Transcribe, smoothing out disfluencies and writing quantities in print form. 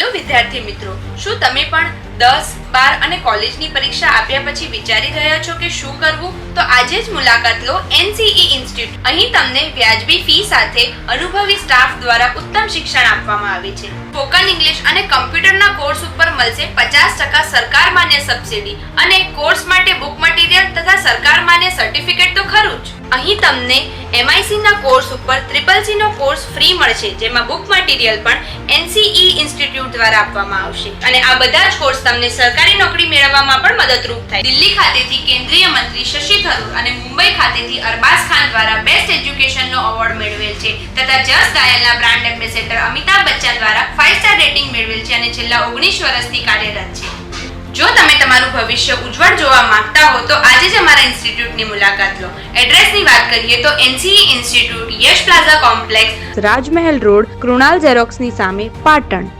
Hello વિદ્યાર્થી મિત્રો, શું તમે પણ 10, 12 અને કોલેજની પરીક્ષા આપ્યા પછી વિચારી રહ્યા છો કે શું કરવું? તો આજે જ મુલાકાત લો NCE ઇન્સ્ટિટ્યૂટ. અહીં તમને વ્યાજબી ફી સાથે અનુભવી સ્ટાફ દ્વારા ઉત્તમ શિક્ષણ આપવામાં આવે છે. સ્પોકન ઇંગ્લિશ અને કમ્પ્યુટરના કોર્સ ઉપર મળશે 50% સરકાર માન્ય સબસિડી અને કોર્સ માટે બુક મટીરિયલ તથા સરકાર માન્ય સર્ટિફિકેટ તો ખરું જ. અહીં તમને MIC ના કોર્સ ઉપર CCC નો કોર્સ ફ્રી મળશે, જેમાં બુક મટીરિયલ પણ NCE ઇન્સ્ટિટ્યૂટ દ્વારા આપવામાં આવશે અને આ બધા જ કોર્સ તમને સરકારી નોકરી મેળવવામાં પણ મદદરૂપ થાય. દિલ્હી ખાતેથી કેન્દ્રીય મંત્રી શશી થરૂર અને મુંબઈ ખાતેથી અરબાઝ ખાન દ્વારા બેસ્ટ એજ્યુકેશનનો એવોર્ડ મેળવેલ છે તથા જસ ડાયલના બ્રાન્ડ એમ્બેસેડર અમિતાભ બચ્ચન દ્વારા 5 સ્ટાર રેટિંગ મેળવેલ છે અને છેલ્લા 19 વર્ષથી કાર્યરત છે. જો તમે તમારું ભવિષ્ય ઉજ્જવળ જોવા માંગતા હો તો આજે જ અમારા ઇન્સ્ટિટ્યૂટની મુલાકાત લો. એડ્રેસની વાત કરીએ તો NCE ઇન્સ્ટિટ્યૂટ, યશ પ્લાઝા કોમ્પ્લેક્સ, રાજમહેલ રોડ, કૃણાલ ઝેરોક્સની સામે, પાટણ.